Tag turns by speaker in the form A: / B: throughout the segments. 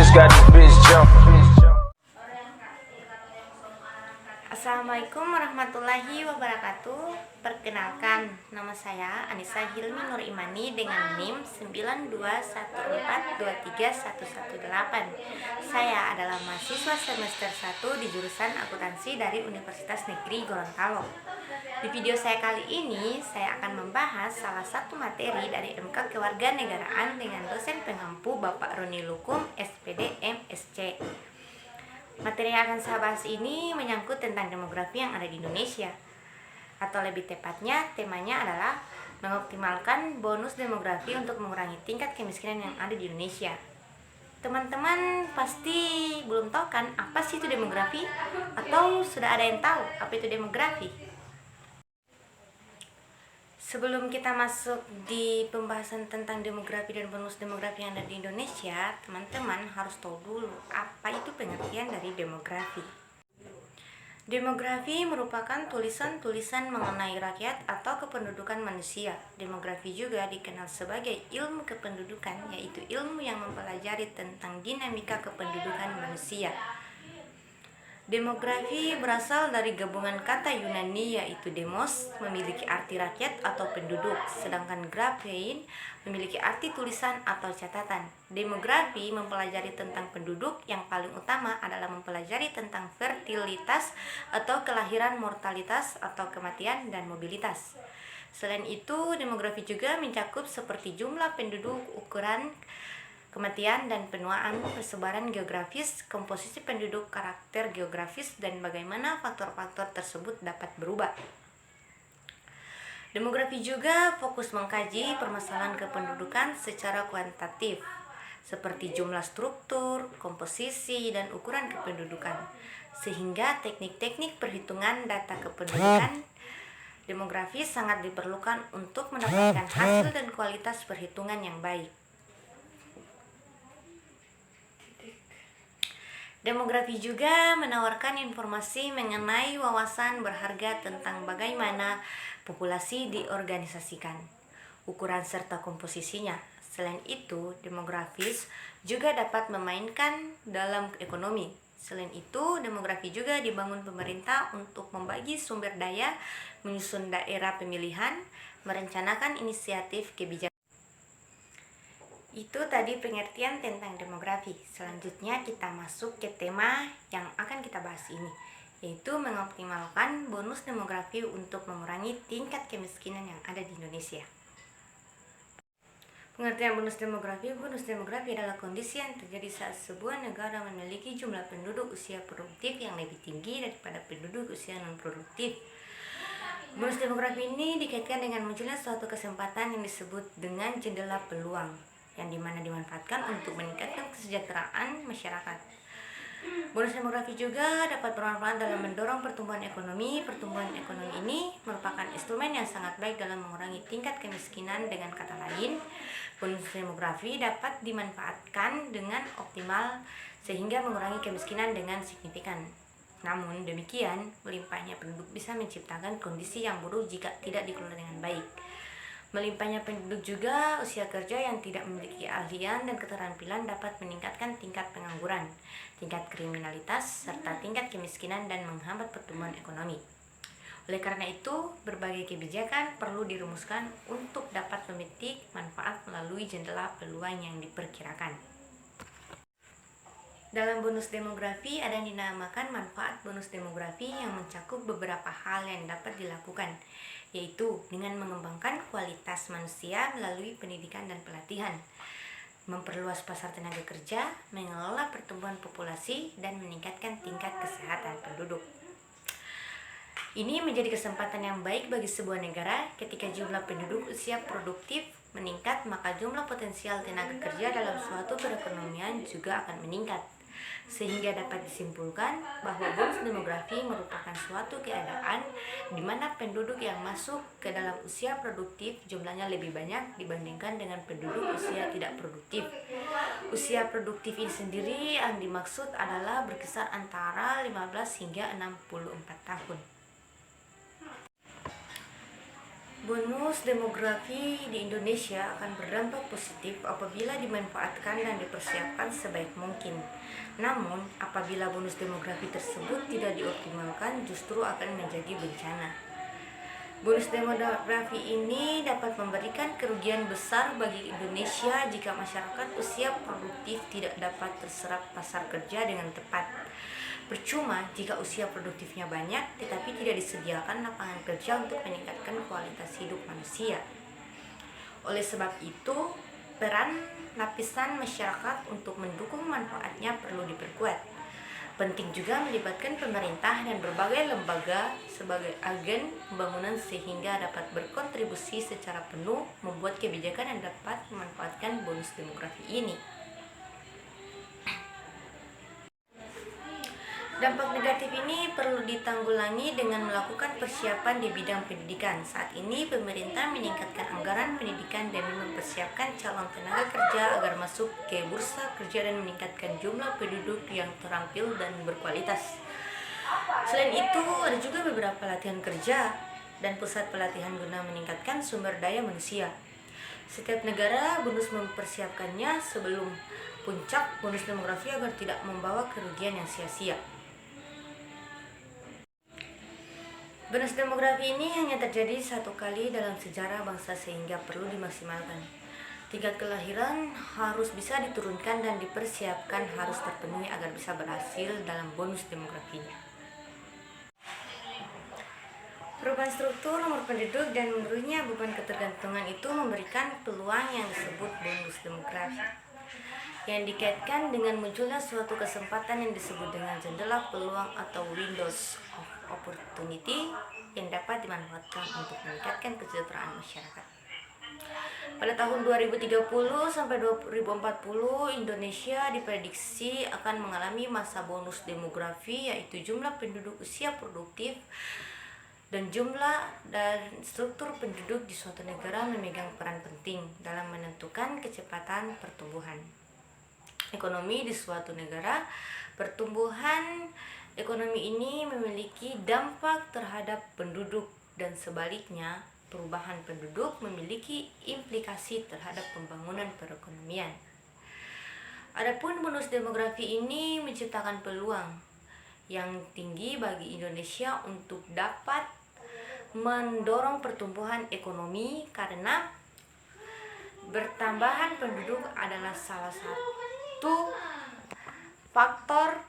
A: just got this bitch jumping.
B: Assalamualaikum warahmatullahi wabarakatuh. Perkenalkan, nama saya Anissa Hilmi Nur Imani dengan NIM 921423118. Saya adalah mahasiswa semester 1 di jurusan akuntansi dari Universitas Negeri Gorontalo. Di video saya kali ini, saya akan membahas salah satu materi dari MK Kewarganegaraan dengan dosen pengampu Bapak Roni Lukum, SPD MSc. Materi yang akan saya bahas ini menyangkut tentang demografi yang ada di Indonesia. Atau lebih tepatnya, temanya adalah mengoptimalkan bonus demografi untuk mengurangi tingkat kemiskinan yang ada di Indonesia. Teman-teman pasti belum tahu kan apa sih itu demografi? Atau sudah ada yang tahu apa itu demografi? Sebelum kita masuk di pembahasan tentang demografi dan bonus demografi yang ada di Indonesia, teman-teman harus tahu dulu apa itu pengertian dari demografi. Demografi merupakan tulisan-tulisan mengenai rakyat atau kependudukan manusia. Demografi juga dikenal sebagai ilmu kependudukan, yaitu ilmu yang mempelajari tentang dinamika kependudukan manusia. Demografi berasal dari gabungan kata Yunani yaitu demos, memiliki arti rakyat atau penduduk, sedangkan graphein memiliki arti tulisan atau catatan. Demografi mempelajari tentang penduduk, yang paling utama adalah mempelajari tentang fertilitas atau kelahiran, mortalitas atau kematian, dan mobilitas. Selain itu, demografi juga mencakup seperti jumlah penduduk, ukuran kematian dan penuaan, persebaran geografis, komposisi penduduk, karakter geografis, dan bagaimana faktor-faktor tersebut dapat berubah. Demografi juga fokus mengkaji permasalahan kependudukan secara kuantitatif, seperti jumlah struktur, komposisi, dan ukuran kependudukan, sehingga teknik-teknik perhitungan data kependudukan demografi sangat diperlukan untuk mendapatkan hasil dan kualitas perhitungan yang baik. Demografi juga menawarkan informasi mengenai wawasan berharga tentang bagaimana populasi diorganisasikan, ukuran serta komposisinya. Selain itu, demografis juga dapat memainkan dalam ekonomi. Selain itu, demografi juga dibangun pemerintah untuk membagi sumber daya, menyusun daerah pemilihan, merencanakan inisiatif kebijakan. Itu tadi pengertian tentang demografi. Selanjutnya kita masuk ke tema yang akan kita bahas ini, yaitu mengoptimalkan bonus demografi untuk mengurangi tingkat kemiskinan yang ada di Indonesia. Pengertian bonus demografi adalah kondisi yang terjadi saat sebuah negara memiliki jumlah penduduk usia produktif yang lebih tinggi daripada penduduk usia non-produktif. Bonus demografi ini dikaitkan dengan munculnya suatu kesempatan yang disebut dengan jendela peluang, yang dimana dimanfaatkan untuk meningkatkan kesejahteraan masyarakat. Bonus demografi juga dapat bermanfaat dalam mendorong pertumbuhan ekonomi. Pertumbuhan ekonomi ini merupakan instrumen yang sangat baik dalam mengurangi tingkat kemiskinan. Dengan kata lain, bonus demografi dapat dimanfaatkan dengan optimal sehingga mengurangi kemiskinan dengan signifikan. Namun demikian, melimpahnya penduduk bisa menciptakan kondisi yang buruk jika tidak dikelola dengan baik. Melimpahnya penduduk juga usia kerja yang tidak memiliki keahlian dan keterampilan dapat meningkatkan tingkat pengangguran, tingkat kriminalitas, serta tingkat kemiskinan dan menghambat pertumbuhan ekonomi. Oleh karena itu, berbagai kebijakan perlu dirumuskan untuk dapat memetik manfaat melalui jendela peluang yang diperkirakan. Dalam bonus demografi ada yang dinamakan manfaat bonus demografi yang mencakup beberapa hal yang dapat dilakukan, yaitu dengan mengembangkan kualitas manusia melalui pendidikan dan pelatihan, memperluas pasar tenaga kerja, mengelola pertumbuhan populasi, dan meningkatkan tingkat kesehatan penduduk. Ini menjadi kesempatan yang baik bagi sebuah negara. Ketika jumlah penduduk usia produktif meningkat, maka jumlah potensial tenaga kerja dalam suatu perekonomian juga akan meningkat. Sehingga dapat disimpulkan bahwa bonus demografi merupakan suatu keadaan di mana penduduk yang masuk ke dalam usia produktif jumlahnya lebih banyak dibandingkan dengan penduduk usia tidak produktif. Usia produktif ini sendiri yang dimaksud adalah berkisar antara 15 hingga 64 tahun. Bonus demografi di Indonesia akan berdampak positif apabila dimanfaatkan dan dipersiapkan sebaik mungkin. Namun, apabila bonus demografi tersebut tidak dioptimalkan, justru akan menjadi bencana. Bonus demografi ini dapat memberikan kerugian besar bagi Indonesia jika masyarakat usia produktif tidak dapat terserap pasar kerja dengan tepat. Percuma jika usia produktifnya banyak tetapi tidak disediakan lapangan kerja untuk meningkatkan kualitas hidup manusia. Oleh sebab itu, peran lapisan masyarakat untuk mendukung manfaatnya perlu diperkuat. Penting juga melibatkan pemerintah dan berbagai lembaga sebagai agen pembangunan sehingga dapat berkontribusi secara penuh membuat kebijakan yang dapat memanfaatkan bonus demografi ini. Dampak negatif ini perlu ditanggulangi dengan melakukan persiapan di bidang pendidikan. Saat ini pemerintah meningkatkan anggaran pendidikan demi mempersiapkan calon tenaga kerja agar masuk ke bursa kerja dan meningkatkan jumlah penduduk yang terampil dan berkualitas. Selain itu, ada juga beberapa latihan kerja dan pusat pelatihan guna meningkatkan sumber daya manusia. Setiap negara bonus mempersiapkannya sebelum puncak bonus demografi agar tidak membawa kerugian yang sia-sia. Bonus demografi ini hanya terjadi satu kali dalam sejarah bangsa sehingga perlu dimaksimalkan. Tingkat kelahiran harus bisa diturunkan dan dipersiapkan harus terpenuhi agar bisa berhasil dalam bonus demografinya. Perubahan struktur nomor penduduk dan menurunnya beban ketergantungan itu memberikan peluang yang disebut bonus demografi, yang dikaitkan dengan munculnya suatu kesempatan yang disebut dengan jendela peluang atau windows of opportunity yang dapat dimanfaatkan untuk meningkatkan kesejahteraan masyarakat. Pada tahun 2030 sampai 2040, Indonesia diprediksi akan mengalami masa bonus demografi, yaitu jumlah penduduk usia produktif dan jumlah dan struktur penduduk di suatu negara memegang peran penting dalam menentukan kecepatan pertumbuhan ekonomi di suatu negara. Pertumbuhan ekonomi ini memiliki dampak terhadap penduduk dan sebaliknya, perubahan penduduk memiliki implikasi terhadap pembangunan perekonomian. Adapun bonus demografi ini menciptakan peluang yang tinggi bagi Indonesia untuk dapat mendorong pertumbuhan ekonomi karena bertambahan penduduk adalah salah satu faktor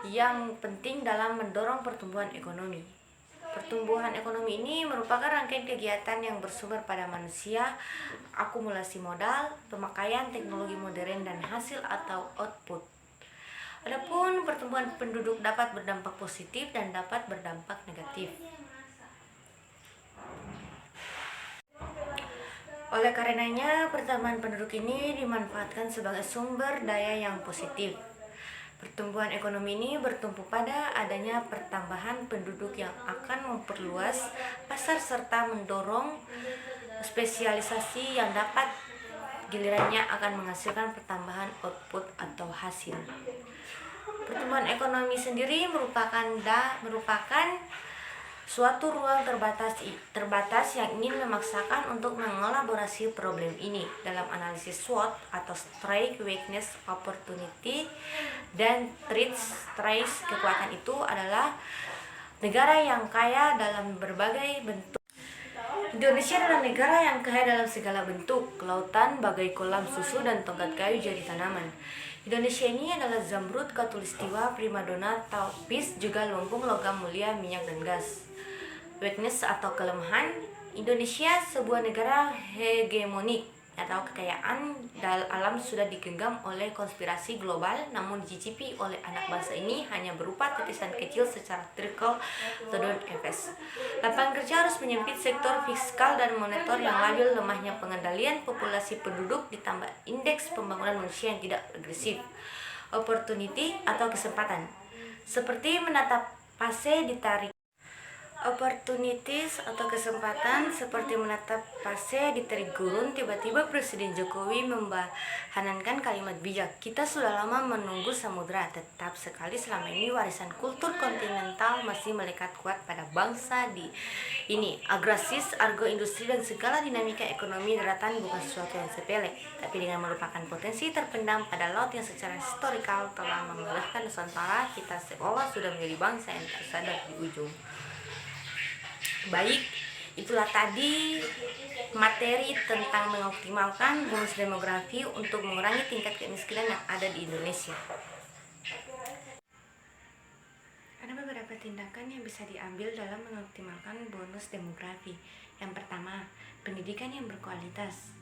B: yang penting dalam mendorong pertumbuhan ekonomi. Pertumbuhan ekonomi ini merupakan rangkaian kegiatan yang bersumber pada manusia, akumulasi modal, pemakaian teknologi modern dan hasil atau output. Adapun pertumbuhan penduduk dapat berdampak positif dan dapat berdampak negatif. Oleh karenanya, pertambahan penduduk ini dimanfaatkan sebagai sumber daya yang positif. Pertumbuhan ekonomi ini bertumpu pada adanya pertambahan penduduk yang akan memperluas pasar serta mendorong spesialisasi yang dapat gilirannya akan menghasilkan pertambahan output atau hasil. Pertumbuhan ekonomi sendiri merupakan suatu ruang terbatas yang ingin memaksakan untuk mengelaborasi problem ini dalam analisis SWOT atau Strength, Weakness, Opportunity, dan Threats. Kekuatan itu adalah negara yang kaya dalam berbagai bentuk. Indonesia adalah negara yang kaya dalam segala bentuk, lautan, bagai kolam susu, dan tongkat kayu jadi tanaman. Indonesia ini adalah zamrud, khatulistiwa, primadona, taucis, juga lumbung, logam mulia, minyak, dan gas. Weakness atau kelemahan, Indonesia sebuah negara hegemonik atau kekayaan alam sudah digenggam oleh konspirasi global, namun dicicipi oleh anak bangsa ini hanya berupa titisan kecil secara trickle to down effect. Lapangan kerja harus menyempit, sektor fiskal dan moneter yang labil, lemahnya pengendalian populasi penduduk ditambah indeks pembangunan manusia yang tidak agresif. Opportunity atau kesempatan, seperti menatap fase ditarik Opportunities atau kesempatan seperti menatap fase di terik gurun, tiba-tiba Presiden Jokowi membahanankan kalimat bijak. Kita sudah lama menunggu samudra, tetap sekali selama ini warisan kultur kontinental masih melekat kuat pada bangsa di ini. Agrasis, argo industri dan segala dinamika ekonomi daratan bukan sesuatu yang sepele, tapi dengan merupakan potensi terpendam pada laut yang secara historikal telah memilihkan Nusantara, kita seolah sudah menjadi bangsa yang tak sadar di ujung. Baik, itulah tadi materi tentang mengoptimalkan bonus demografi untuk mengurangi tingkat kemiskinan yang ada di Indonesia. Ada beberapa tindakan yang bisa diambil dalam mengoptimalkan bonus demografi. Yang pertama, pendidikan yang berkualitas.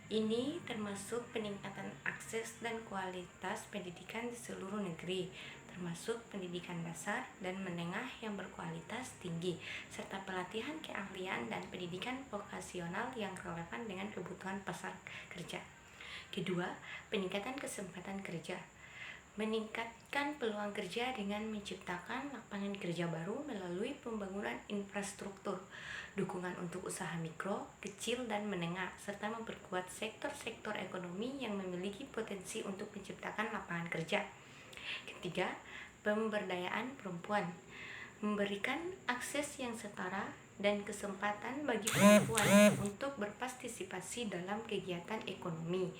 B: Ini termasuk peningkatan akses dan kualitas pendidikan di seluruh negeri, termasuk pendidikan dasar dan menengah yang berkualitas tinggi, serta pelatihan keahlian dan pendidikan vokasional yang relevan dengan kebutuhan pasar kerja. Kedua, peningkatan kesempatan kerja. Meningkatkan peluang kerja dengan menciptakan lapangan kerja baru melalui pembangunan infrastruktur, dukungan untuk usaha mikro, kecil, dan menengah, serta memperkuat sektor-sektor ekonomi yang memiliki potensi untuk menciptakan lapangan kerja. Ketiga, pemberdayaan perempuan. Memberikan akses yang setara dan kesempatan bagi perempuan untuk berpartisipasi dalam kegiatan ekonomi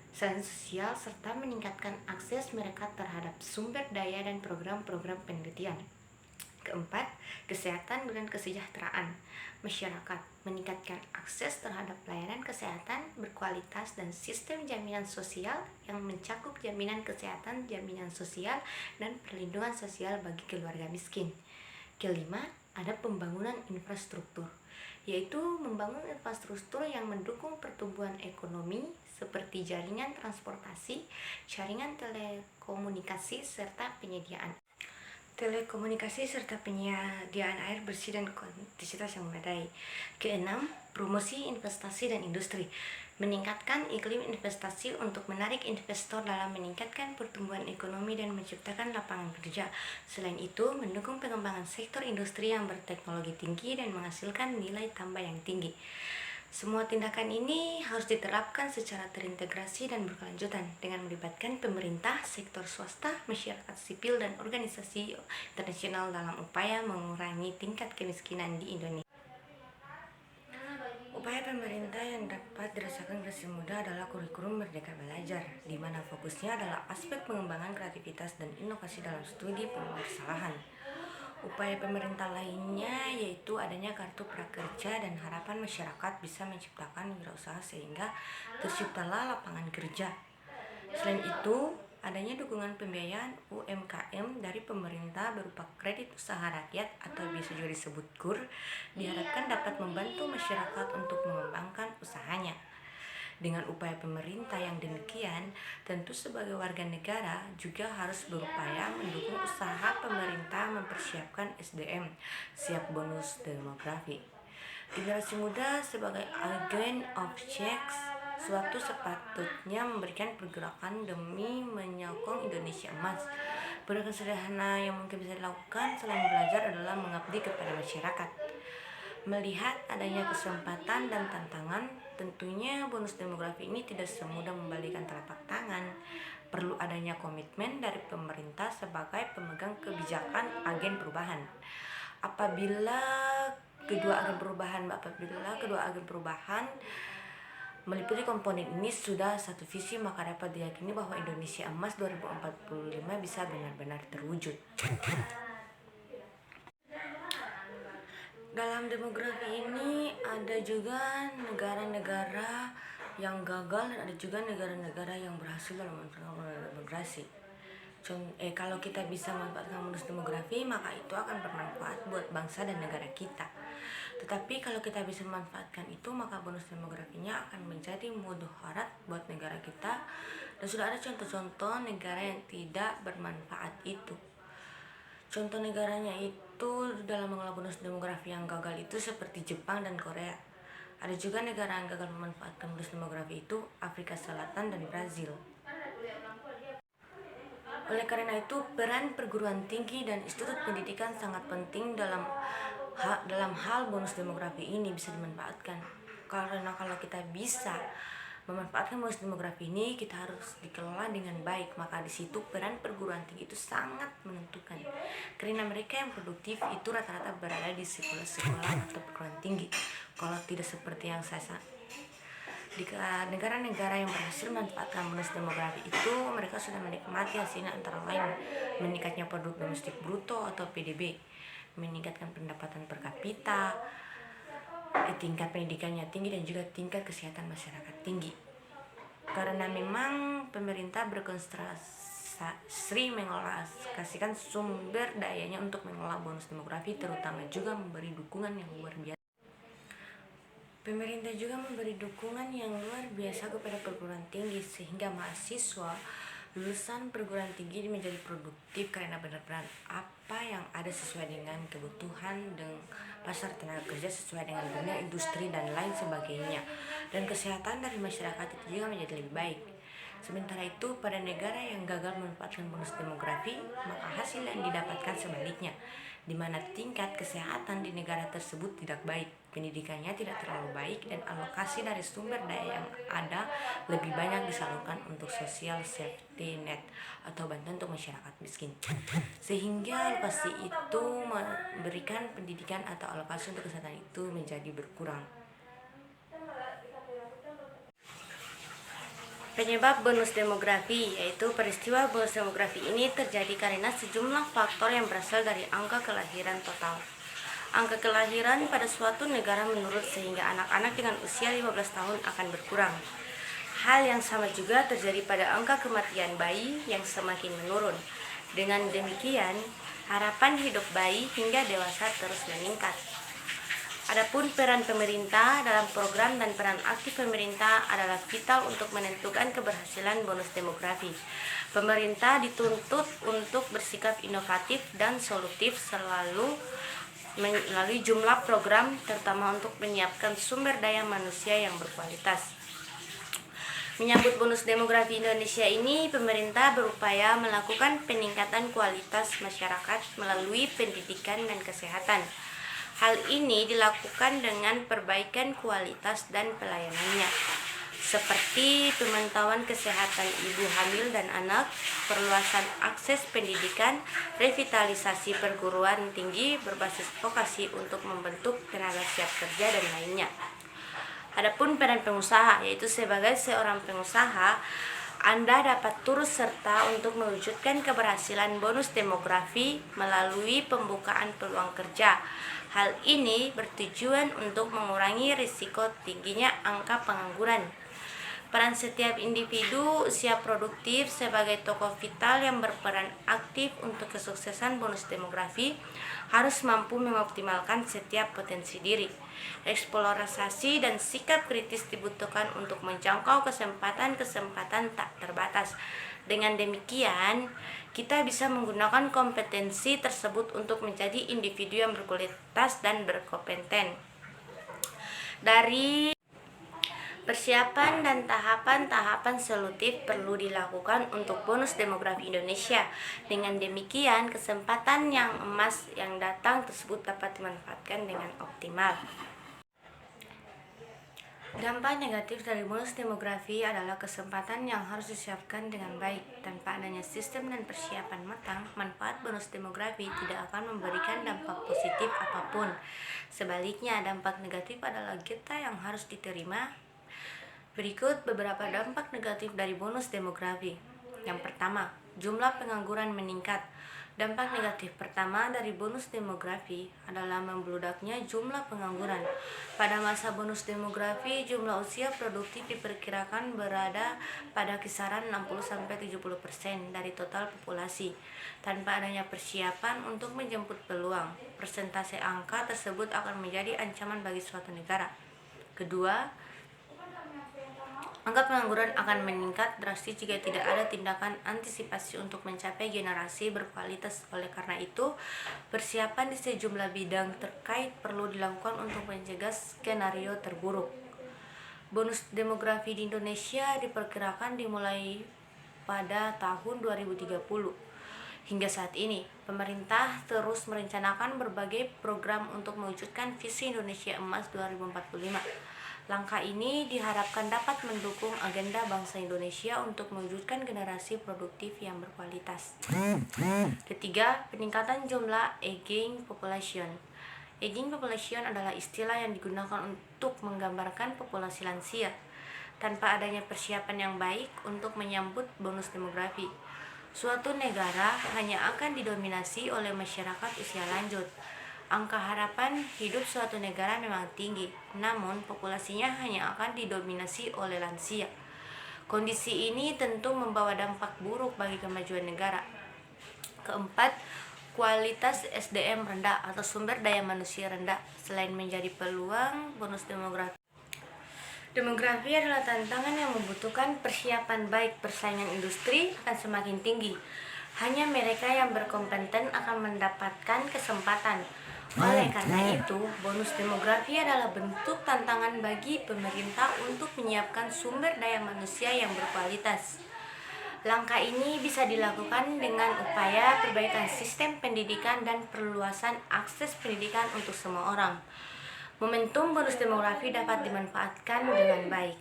B: sosial serta meningkatkan akses mereka terhadap sumber daya dan program-program penelitian. Keempat, kesehatan dan kesejahteraan masyarakat. Meningkatkan akses terhadap pelayanan kesehatan berkualitas dan sistem jaminan sosial yang mencakup jaminan kesehatan, jaminan sosial, dan perlindungan sosial bagi keluarga miskin. Kelima, ada pembangunan infrastruktur, yaitu membangun infrastruktur yang mendukung pertumbuhan ekonomi seperti jaringan transportasi, jaringan telekomunikasi, serta penyediaan air bersih dan kuantitas yang memadai. Keenam, promosi investasi dan industri. Meningkatkan iklim investasi untuk menarik investor dalam meningkatkan pertumbuhan ekonomi dan menciptakan lapangan kerja. Selain itu, mendukung pengembangan sektor industri yang berteknologi tinggi dan menghasilkan nilai tambah yang tinggi. Semua tindakan ini harus diterapkan secara terintegrasi dan berkelanjutan dengan melibatkan pemerintah, sektor swasta, masyarakat sipil, dan organisasi internasional dalam upaya mengurangi tingkat kemiskinan di Indonesia. Upaya pemerintah yang dapat dirasakan generasi muda adalah kurikulum Merdeka Belajar, di mana fokusnya adalah aspek pengembangan kreativitas dan inovasi dalam studi permasalahan. Upaya pemerintah lainnya yaitu adanya kartu prakerja dan harapan masyarakat bisa menciptakan wirausaha sehingga terciptalah lapangan kerja. Selain itu, adanya dukungan pembiayaan UMKM dari pemerintah berupa kredit usaha rakyat atau biasa juga disebut KUR diharapkan dapat membantu masyarakat untuk mengembangkan usahanya. Dengan upaya pemerintah yang demikian, tentu sebagai warga negara juga harus berupaya mendukung usaha pemerintah mempersiapkan SDM siap bonus demografi. Generasi muda sebagai agen of change suatu sepatutnya memberikan pergerakan demi menyokong Indonesia emas. Pergerakan sederhana yang mungkin bisa dilakukan selain belajar adalah mengabdi kepada masyarakat. Melihat adanya kesempatan dan tantangan, tentunya bonus demografi ini tidak semudah membalikan telapak tangan. Perlu adanya komitmen dari pemerintah sebagai pemegang kebijakan agen perubahan. Apabila kedua agen perubahan meliputi komponen ini sudah satu visi, maka dapat diyakini bahwa Indonesia Emas 2045 bisa benar-benar terwujud. Dalam demografi ini ada juga negara-negara yang gagal dan ada juga negara-negara yang berhasil dalam memanfaatkan demografi. Kalau kita bisa memanfaatkan bonus demografi, maka itu akan bermanfaat buat bangsa dan negara kita. Tetapi kalau kita bisa memanfaatkan itu, maka bonus demografinya akan menjadi mudarat buat negara kita. Dan sudah ada contoh-contoh negara yang tidak bermanfaat itu. Contoh negaranya itu dalam mengelola bonus demografi yang gagal itu seperti Jepang dan Korea. Ada juga negara yang gagal memanfaatkan bonus demografi itu Afrika Selatan dan Brazil. Oleh karena itu, peran perguruan tinggi dan institut pendidikan sangat penting dalam dalam hal bonus demografi ini bisa dimanfaatkan, karena kalau kita bisa memanfaatkan bonus demografi ini, kita harus dikelola dengan baik. Maka di situ peran perguruan tinggi itu sangat menentukan, karena mereka yang produktif itu rata-rata berada di sekolah-sekolah atau perguruan tinggi. Kalau tidak seperti yang saya di negara-negara yang berhasil memanfaatkan bonus demografi itu, mereka sudah menikmati hasilnya, antara lain meningkatnya produk domestik bruto atau PDB, meningkatkan pendapatan per kapita, tingkat pendidikannya tinggi, dan juga tingkat kesehatan masyarakat tinggi. Karena memang pemerintah berkonsentrasi mengalokasikan sumber dayanya untuk mengelola bonus demografi, terutama juga memberi dukungan yang luar biasa. Pemerintah juga memberi dukungan yang luar biasa kepada perguruan tinggi, sehingga mahasiswa lulusan perguruan tinggi menjadi produktif karena benar-benar apa yang ada sesuai dengan kebutuhan dan pasar tenaga kerja, sesuai dengan dunia industri dan lain sebagainya. Dan kesehatan dari masyarakat itu juga menjadi lebih baik. Sementara itu, pada negara yang gagal memanfaatkan bonus demografi, maka hasil yang didapatkan sebaliknya, di mana tingkat kesehatan di negara tersebut tidak baik, pendidikannya tidak terlalu baik, dan alokasi dari sumber daya yang ada lebih banyak disalurkan untuk social safety net atau bantuan untuk masyarakat miskin, sehingga alokasi itu memberikan pendidikan atau alokasi untuk kesehatan itu menjadi berkurang. Penyebab bonus demografi, yaitu peristiwa bonus demografi ini terjadi karena sejumlah faktor yang berasal dari angka kelahiran total. Angka kelahiran pada suatu negara menurun, sehingga anak-anak dengan usia 15 tahun akan berkurang. Hal yang sama juga terjadi pada angka kematian bayi yang semakin menurun. Dengan demikian, harapan hidup bayi hingga dewasa terus meningkat. Adapun peran pemerintah dalam program dan peran aktif pemerintah adalah vital untuk menentukan keberhasilan bonus demografi. Pemerintah dituntut untuk bersikap inovatif dan solutif selalu melalui jumlah program, terutama untuk menyiapkan sumber daya manusia yang berkualitas. Menyambut bonus demografi Indonesia ini, pemerintah berupaya melakukan peningkatan kualitas masyarakat melalui pendidikan dan kesehatan. Hal ini dilakukan dengan perbaikan kualitas dan pelayanannya, seperti pemantauan kesehatan ibu hamil dan anak, perluasan akses pendidikan, revitalisasi perguruan tinggi berbasis vokasi untuk membentuk tenaga siap kerja, dan lainnya. Adapun peran pengusaha, yaitu sebagai seorang pengusaha, Anda dapat turut serta untuk mewujudkan keberhasilan bonus demografi melalui pembukaan peluang kerja. Hal ini bertujuan untuk mengurangi risiko tingginya angka pengangguran. Peran setiap individu usia produktif sebagai tokoh vital yang berperan aktif untuk kesuksesan bonus demografi harus mampu mengoptimalkan setiap potensi diri. Eksplorasi dan sikap kritis dibutuhkan untuk menjangkau kesempatan-kesempatan tak terbatas. Dengan demikian, kita bisa menggunakan kompetensi tersebut untuk menjadi individu yang berkualitas dan berkompeten. Dari persiapan dan tahapan-tahapan solutif perlu dilakukan untuk bonus demografi Indonesia. Dengan demikian, kesempatan yang emas yang datang tersebut dapat dimanfaatkan dengan optimal. Dampak negatif dari bonus demografi adalah kesempatan yang harus disiapkan dengan baik. Tanpa adanya sistem dan persiapan matang, manfaat bonus demografi tidak akan memberikan dampak positif apapun. Sebaliknya, dampak negatif adalah getah yang harus diterima. Berikut beberapa dampak negatif dari bonus demografi. Yang pertama, jumlah pengangguran meningkat. Dampak negatif pertama dari bonus demografi adalah membludaknya jumlah pengangguran. Pada masa bonus demografi, jumlah usia produktif diperkirakan berada pada kisaran 60-70% dari total populasi. Tanpa adanya persiapan untuk menjemput peluang, persentase angka tersebut akan menjadi ancaman bagi suatu negara. Kedua, angka pengangguran akan meningkat drastis jika tidak ada tindakan antisipasi untuk mencapai generasi berkualitas. Oleh karena itu, persiapan di sejumlah bidang terkait perlu dilakukan untuk mencegah skenario terburuk. Bonus demografi di Indonesia diperkirakan dimulai pada tahun 2030 Hingga saat ini, pemerintah terus merencanakan berbagai program untuk mewujudkan visi Indonesia Emas 2045. Langkah ini diharapkan dapat mendukung agenda bangsa Indonesia untuk mewujudkan generasi produktif yang berkualitas. Ketiga, peningkatan jumlah aging population. Aging population adalah istilah yang digunakan untuk menggambarkan populasi lansia tanpa adanya persiapan yang baik untuk menyambut bonus demografi. Suatu negara hanya akan didominasi oleh masyarakat usia lanjut. Angka harapan hidup suatu negara memang tinggi, namun populasinya hanya akan didominasi oleh lansia. Kondisi ini tentu membawa dampak buruk bagi kemajuan negara. Keempat, kualitas SDM rendah atau sumber daya manusia rendah. Selain menjadi peluang bonus demografi, demografi adalah tantangan yang membutuhkan persiapan baik. Persaingan industri akan semakin tinggi. Hanya mereka yang berkompeten akan mendapatkan kesempatan. Oleh karena itu, bonus demografi adalah bentuk tantangan bagi pemerintah untuk menyiapkan sumber daya manusia yang berkualitas. Langkah ini bisa dilakukan dengan upaya perbaikan sistem pendidikan dan perluasan akses pendidikan untuk semua orang. Momentum bonus demografi dapat dimanfaatkan dengan baik.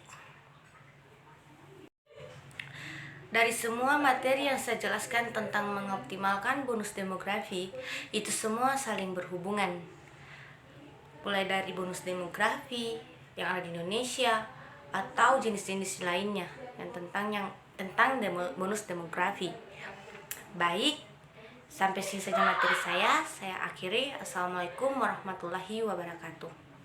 B: Dari semua materi yang saya jelaskan tentang mengoptimalkan bonus demografi, itu semua saling berhubungan. Mulai dari bonus demografi yang ada di Indonesia atau jenis-jenis lainnya yang tentang bonus demografi. Baik, sampai sini saja materi saya akhiri. Assalamualaikum warahmatullahi wabarakatuh.